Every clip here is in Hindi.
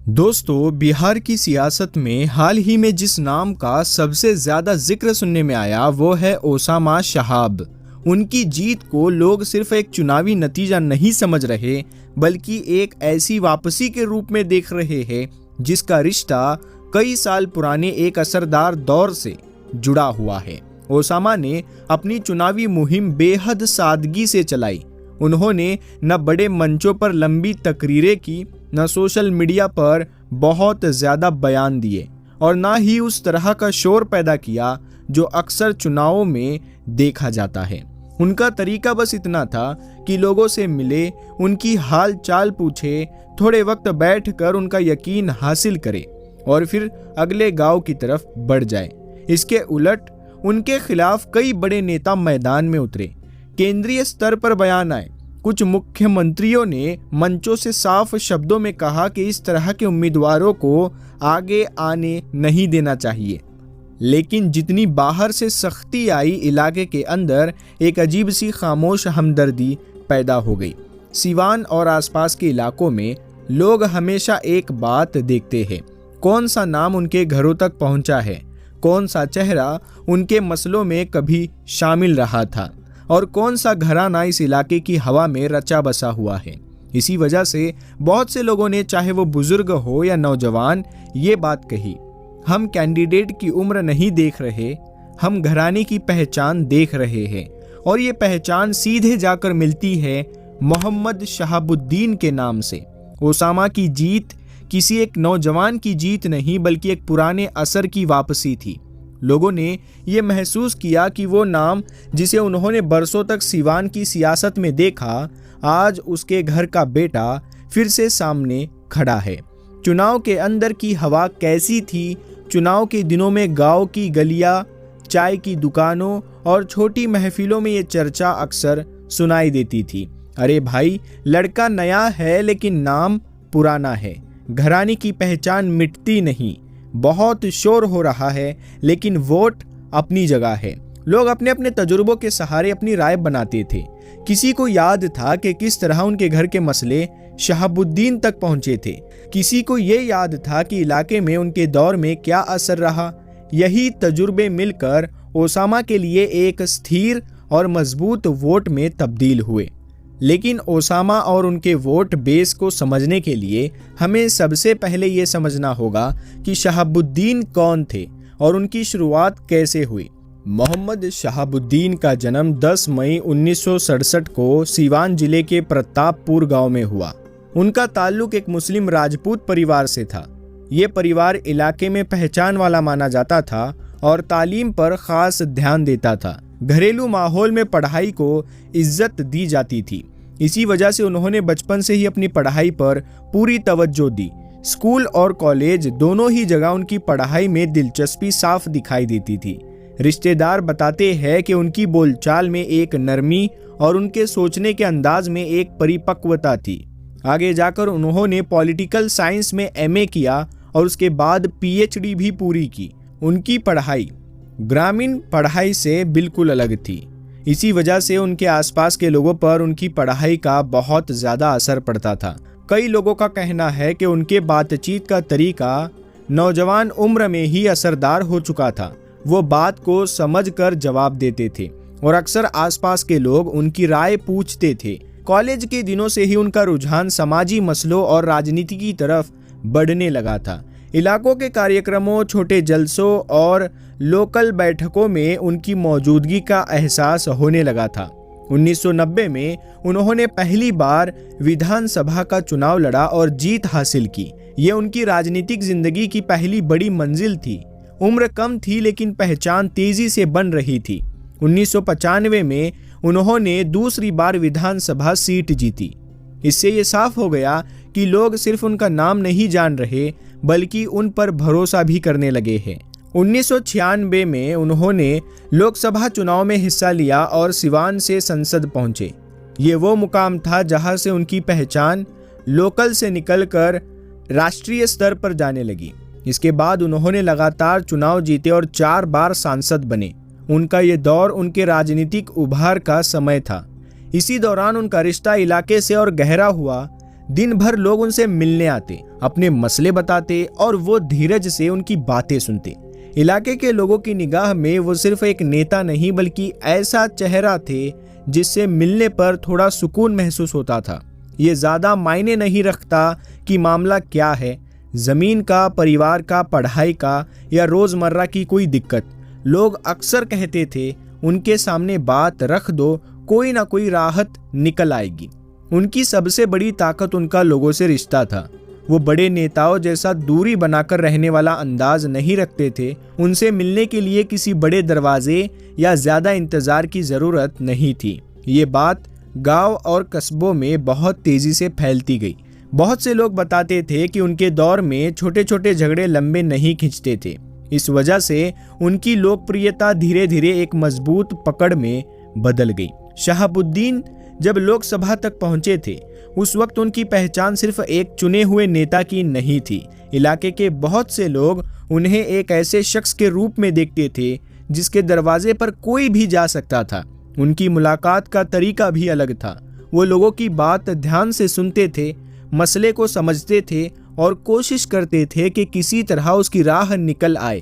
दोस्तों, बिहार की सियासत में हाल ही में जिस नाम का सबसे ज्यादा जिक्र सुनने में आया वो है ओसामा शहाब। उनकी जीत को लोग सिर्फ एक चुनावी नतीजा नहीं समझ रहे बल्कि एक ऐसी वापसी के रूप में देख रहे हैं जिसका रिश्ता कई साल पुराने एक असरदार दौर से जुड़ा हुआ है। ओसामा ने अपनी चुनावी मुहिम बेहद सादगी से चलाई। उन्होंने न बड़े मंचों पर लंबी तकरीरें की, न सोशल मीडिया पर बहुत ज़्यादा बयान दिए और ना ही उस तरह का शोर पैदा किया जो अक्सर चुनावों में देखा जाता है। उनका तरीका बस इतना था कि लोगों से मिले, उनकी हाल चाल पूछे, थोड़े वक्त बैठकर उनका यकीन हासिल करे और फिर अगले गांव की तरफ बढ़ जाए। इसके उलट उनके खिलाफ कई बड़े नेता मैदान में उतरे, केंद्रीय स्तर पर बयान आए। कुछ मुख्यमंत्रियों ने मंचों से साफ शब्दों में कहा कि इस तरह के उम्मीदवारों को आगे आने नहीं देना चाहिए। लेकिन जितनी बाहर से सख्ती आई, इलाके के अंदर एक अजीब सी खामोश हमदर्दी पैदा हो गई। सिवान और आसपास के इलाकों में लोग हमेशा एक बात देखते हैं, कौन सा नाम उनके घरों तक पहुंचा है, कौन सा चेहरा उनके मसलों में कभी शामिल रहा था और कौन सा घराना इस इलाके की हवा में रचा बसा हुआ है। इसी वजह से बहुत से लोगों ने, चाहे वो बुजुर्ग हो या नौजवान, ये बात कही, हम कैंडिडेट की उम्र नहीं देख रहे, हम घराने की पहचान देख रहे हैं और ये पहचान सीधे जाकर मिलती है मोहम्मद शहाबुद्दीन के नाम से। ओसामा की जीत किसी एक नौजवान की जीत नहीं बल्कि एक पुराने असर की वापसी थी। लोगों ने ये महसूस किया कि वो नाम जिसे उन्होंने बरसों तक सिवान की सियासत में देखा, आज उसके घर का बेटा फिर से सामने खड़ा है। चुनाव के अंदर की हवा कैसी थी? चुनाव के दिनों में गांव की गलियां, चाय की दुकानों और छोटी महफिलों में ये चर्चा अक्सर सुनाई देती थी, अरे भाई, लड़का नया है लेकिन नाम पुराना है, घराने की पहचान मिटती नहीं, बहुत शोर हो रहा है लेकिन वोट अपनी जगह है। लोग अपने अपने तजुर्बों के सहारे अपनी राय बनाते थे। किसी को याद था कि किस तरह उनके घर के मसले शहाबुद्दीन तक पहुंचे थे, किसी को ये याद था कि इलाके में उनके दौर में क्या असर रहा। यही तजुर्बे मिलकर ओसामा के लिए एक स्थिर और मजबूत वोट में तब्दील हुए। लेकिन ओसामा और उनके वोट बेस को समझने के लिए हमें सबसे पहले ये समझना होगा कि शहाबुद्दीन कौन थे और उनकी शुरुआत कैसे हुई। मोहम्मद शहाबुद्दीन का जन्म 10 मई 1967 को सीवान जिले के प्रतापपुर गांव में हुआ। उनका ताल्लुक एक मुस्लिम राजपूत परिवार से था। ये परिवार इलाके में पहचान वाला माना जाता था और तालीम पर खास ध्यान देता था। घरेलू माहौल में पढ़ाई को इज्जत दी जाती थी। इसी वजह से उन्होंने बचपन से ही अपनी पढ़ाई पर पूरी तवज्जो दी। स्कूल और कॉलेज दोनों ही जगह उनकी पढ़ाई में दिलचस्पी साफ दिखाई देती थी। रिश्तेदार बताते हैं कि उनकी बोलचाल में एक नरमी और उनके सोचने के अंदाज में एक परिपक्वता थी। आगे जाकर उन्होंने पॉलिटिकल साइंस में एमए किया और उसके बाद पीएचडी भी पूरी की। उनकी पढ़ाई ग्रामीण पढ़ाई से बिल्कुल अलग थी। इसी वजह से उनके आसपास के लोगों पर उनकी पढ़ाई का बहुत ज़्यादा असर पड़ता था। कई लोगों का कहना है कि उनके बातचीत का तरीका नौजवान उम्र में ही असरदार हो चुका था। वो बात को समझकर जवाब देते थे और अक्सर आसपास के लोग उनकी राय पूछते थे। कॉलेज के दिनों से ही उनका रुझान समाजी मसलों और राजनीति की तरफ बढ़ने लगा था। इलाकों के कार्यक्रमों, छोटे जलसों और लोकल बैठकों में उनकी मौजूदगी का एहसास होने लगा था। 1990 में उन्होंने पहली बार विधानसभा का चुनाव लड़ा और जीत हासिल की। ये उनकी राजनीतिक जिंदगी की पहली बड़ी मंजिल थी। उम्र कम थी लेकिन पहचान तेजी से बन रही थी। 1995 में उन्होंने दूसरी बार विधानसभा सीट जीती। इससे ये साफ हो गया कि लोग सिर्फ उनका नाम नहीं जान रहे बल्कि उन पर भरोसा भी करने लगे हैं। 1996 में उन्होंने लोकसभा चुनाव में हिस्सा लिया और सिवान से संसद पहुंचे। ये वो मुकाम था जहां से उनकी पहचान लोकल से निकलकर राष्ट्रीय स्तर पर जाने लगी। इसके बाद उन्होंने लगातार चुनाव जीते और 4 बार सांसद बने। उनका ये दौर उनके राजनीतिक उभार का समय था। इसी दौरान उनका रिश्ता इलाके से और गहरा हुआ। दिन भर लोग उनसे मिलने आते, अपने मसले बताते और वो धीरज से उनकी बातें सुनते। इलाके के लोगों की निगाह में वो सिर्फ एक नेता नहीं बल्कि ऐसा चेहरा थे जिससे मिलने पर थोड़ा सुकून महसूस होता था। ये ज़्यादा मायने नहीं रखता कि मामला क्या है, ज़मीन का, परिवार का, पढ़ाई का या रोज़मर्रा की कोई दिक्कत। लोग अक्सर कहते थे उनके सामने बात रख दो, कोई ना कोई राहत निकल आएगी। उनकी सबसे बड़ी ताकत उनका लोगों से रिश्ता था। वो बड़े नेताओं जैसा दूरी बनाकर रहने वाला अंदाज नहीं रखते थे। उनसे मिलने के लिए किसी बड़े दरवाजे या ज़्यादा इंतज़ार की ज़रूरत नहीं थी। ये बात गांव और कस्बों में बहुत तेज़ी से फैलती गई। बहुत से लोग बताते थे कि उनके दौर में छोटे छोटे झगड़े लंबे नहीं खिंचते थे। इस वजह से उनकी लोकप्रियता धीरे धीरे एक मजबूत पकड़ में बदल गई। शहाबुद्दीन जब लोकसभा तक पहुंचे थे, उस वक्त उनकी पहचान सिर्फ एक चुने हुए नेता की नहीं थी। इलाके के बहुत से लोग उन्हें एक ऐसे शख्स के रूप में देखते थे जिसके दरवाजे पर कोई भी जा सकता था। उनकी मुलाकात का तरीका भी अलग था। वो लोगों की बात ध्यान से सुनते थे, मसले को समझते थे और कोशिश करते थे कि किसी तरह उसकी राह निकल आए।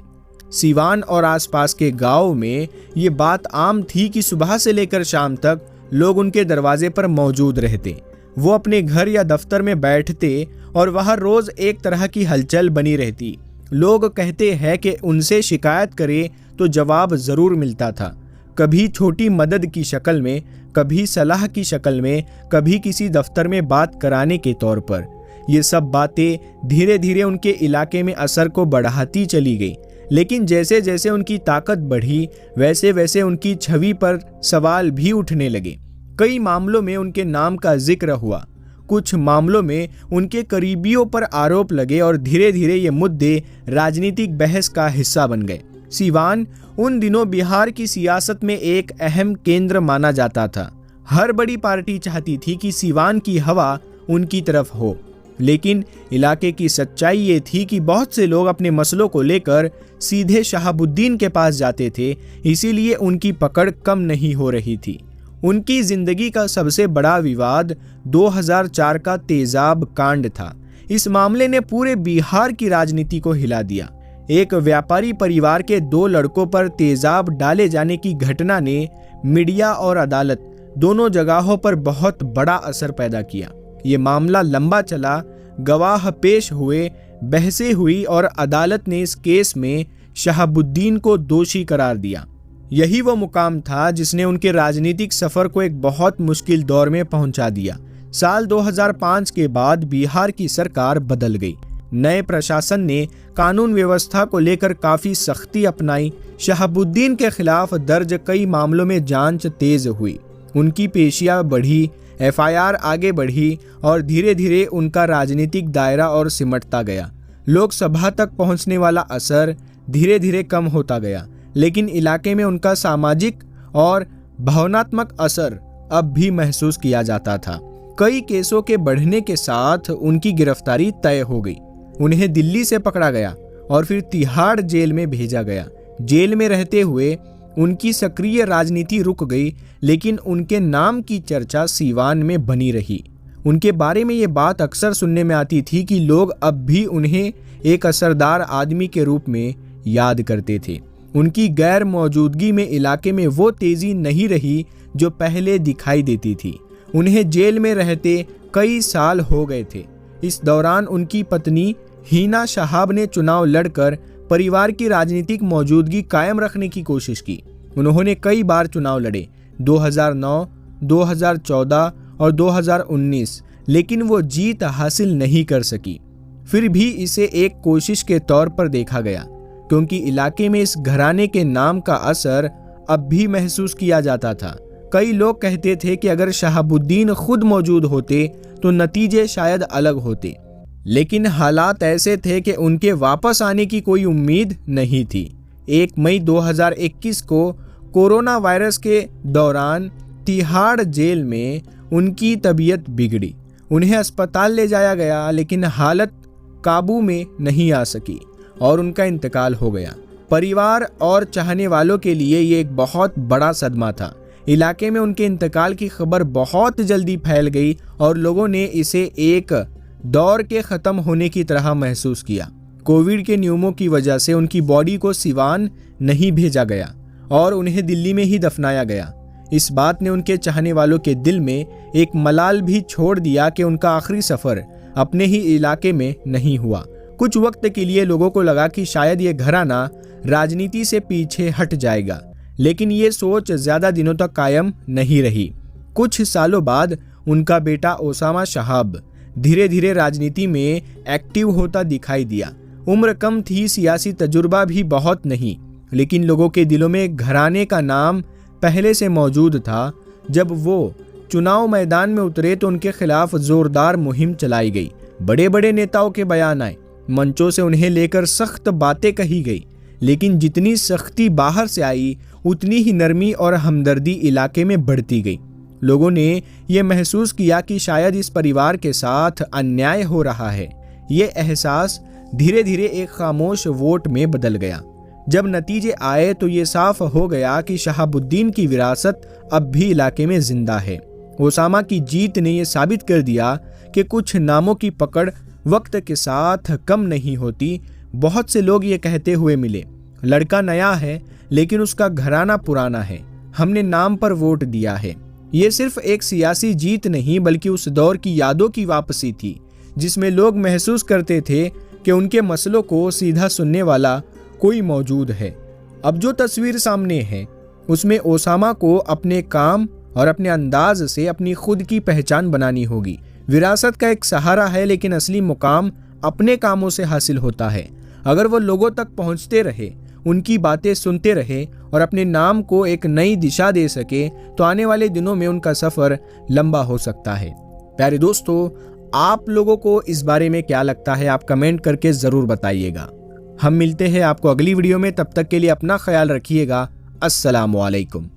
सीवान और आसपास के गांव में ये बात आम थी कि सुबह से लेकर शाम तक लोग उनके दरवाजे पर मौजूद रहते। वो अपने घर या दफ्तर में बैठते और वहाँ रोज एक तरह की हलचल बनी रहती। लोग कहते हैं कि उनसे शिकायत करे तो जवाब जरूर मिलता था, कभी छोटी मदद की शक्ल में, कभी सलाह की शक्ल में, कभी किसी दफ्तर में बात कराने के तौर पर। ये सब बातें धीरे धीरे उनके इलाके में असर को बढ़ाती चली गई। लेकिन जैसे जैसे उनकी ताकत बढ़ी, वैसे वैसे उनकी छवि पर सवाल भी उठने लगे। कई मामलों में उनके नाम का जिक्र हुआ, कुछ मामलों में उनके करीबियों पर आरोप लगे और धीरे धीरे ये मुद्दे राजनीतिक बहस का हिस्सा बन गए। सीवान उन दिनों बिहार की सियासत में एक अहम केंद्र माना जाता था। हर बड़ी पार्टी चाहती थी कि सीवान की हवा उनकी तरफ हो, लेकिन इलाके की सच्चाई ये थी कि बहुत से लोग अपने मसलों को लेकर सीधे शहाबुद्दीन के पास जाते थे, इसीलिए उनकी पकड़ कम नहीं हो रही थी। उनकी जिंदगी का सबसे बड़ा विवाद 2004 का तेजाब कांड था। इस मामले ने पूरे बिहार की राजनीति को हिला दिया। एक व्यापारी परिवार के 2 लड़कों पर तेजाब डाले जाने की घटना ने मीडिया और अदालत दोनों जगहों पर बहुत बड़ा असर पैदा किया। ये मामला लंबा चला, गवाह पेश हुए, बहसें हुई और अदालत ने इस केस में शहाबुद्दीन को दोषी करार दिया। यही वो मुकाम था जिसने उनके राजनीतिक सफर को एक बहुत मुश्किल दौर में पहुंचा दिया। साल 2005 के बाद बिहार की सरकार बदल गई। नए प्रशासन ने कानून व्यवस्था को लेकर काफी सख्ती अपनाई। शहाबुद्दीन के खिलाफ दर्ज कई मामलों में जांच तेज हुई, उनकी पेशियां बढ़ी, एफआईआर आगे बढ़ी और धीरे धीरे उनका राजनीतिक दायरा और सिमटता गया। लोकसभा तक पहुंचने वाला असर धीरे धीरे कम होता गया, लेकिन इलाके में उनका सामाजिक और भावनात्मक असर अब भी महसूस किया जाता था। कई केसों के बढ़ने के साथ उनकी गिरफ्तारी तय हो गई। उन्हें दिल्ली से पकड़ा गया और फिर तिहाड़ जेल में भेजा गया। जेल में रहते हुए उनकी सक्रिय राजनीति रुक गई, लेकिन उनके नाम की चर्चा सीवान में बनी रही। उनके बारे में ये बात अक्सर सुनने में आती थी कि लोग अब भी उन्हें एक असरदार आदमी के रूप में याद करते थे। उनकी गैर मौजूदगी में इलाके में वो तेजी नहीं रही जो पहले दिखाई देती थी। उन्हें जेल में रहते कई साल हो गए थे। इस दौरान उनकी पत्नी हीना शहाब ने चुनाव लड़कर परिवार की राजनीतिक मौजूदगी कायम रखने की कोशिश की। उन्होंने कई बार चुनाव लड़े, 2009, 2014 और 2019, लेकिन वो जीत हासिल नहीं कर सकी। फिर भी इसे एक कोशिश के तौर पर देखा गया, क्योंकि इलाके में इस घराने के नाम का असर अब भी महसूस किया जाता था। कई लोग कहते थे कि अगर शहाबुद्दीन खुद मौजूद होते तो नतीजे शायद अलग होते, लेकिन हालात ऐसे थे कि उनके वापस आने की कोई उम्मीद नहीं थी। 1 मई 2021 को कोरोना वायरस के दौरान तिहाड़ जेल में उनकी तबीयत बिगड़ी। उन्हें अस्पताल ले जाया गया, लेकिन हालत काबू में नहीं आ सकी और उनका इंतकाल हो गया। परिवार और चाहने वालों के लिए ये एक बहुत बड़ा सदमा था। इलाके में उनके इंतकाल की खबर बहुत जल्दी फैल गई और लोगों ने इसे एक दौर के ख़त्म होने की तरह महसूस किया। कोविड के नियमों की वजह से उनकी बॉडी को सिवान नहीं भेजा गया और उन्हें दिल्ली में ही दफनाया गया। इस बात ने उनके चाहने वालों के दिल में एक मलाल भी छोड़ दिया कि उनका आखिरी सफ़र अपने ही इलाके में नहीं हुआ। कुछ वक्त के लिए लोगों को लगा कि शायद ये घराना राजनीति से पीछे हट जाएगा, लेकिन ये सोच ज़्यादा दिनों तक कायम नहीं रही। कुछ सालों बाद उनका बेटा ओसामा शहाब धीरे धीरे राजनीति में एक्टिव होता दिखाई दिया। उम्र कम थी, सियासी तजुर्बा भी बहुत नहीं, लेकिन लोगों के दिलों में घराने का नाम पहले से मौजूद था। जब वो चुनाव मैदान में उतरे तो उनके खिलाफ जोरदार मुहिम चलाई गई। बड़े बड़े नेताओं के बयान आए, मंचों से उन्हें लेकर सख्त बातें कही गई, लेकिन जितनी सख्ती बाहर से आई उतनी ही नरमी और हमदर्दी इलाके में बढ़ती गई। लोगों ने यह महसूस किया कि शायद इस परिवार के साथ अन्याय हो रहा है। ये एहसास धीरे धीरे एक खामोश वोट में बदल गया। जब नतीजे आए तो ये साफ हो गया कि शहाबुद्दीन की विरासत अब भी इलाके में जिंदा है। ओसामा की जीत ने यह साबित कर दिया कि कुछ नामों की पकड़ वक्त के साथ कम नहीं होती। बहुत से लोग ये कहते हुए मिले, लड़का नया है लेकिन उसका घराना पुराना है, हमने नाम पर वोट दिया है। ये सिर्फ एक सियासी जीत नहीं बल्कि उस दौर की यादों की वापसी थी जिसमें लोग महसूस करते थे कि उनके मसलों को सीधा सुनने वाला कोई मौजूद है। अब जो तस्वीर सामने है उसमें ओसामा को अपने काम और अपने अंदाज से अपनी खुद की पहचान बनानी होगी। विरासत का एक सहारा है, लेकिन असली मुकाम अपने कामों से हासिल होता है। अगर वो लोगों तक पहुंचते रहे, उनकी बातें सुनते रहे और अपने नाम को एक नई दिशा दे सके तो आने वाले दिनों में उनका सफ़र लंबा हो सकता है। प्यारे दोस्तों, आप लोगों को इस बारे में क्या लगता है, आप कमेंट करके ज़रूर बताइएगा। हम मिलते हैं आपको अगली वीडियो में, तब तक के लिए अपना ख्याल रखिएगा। अस्सलामु अलैकुम।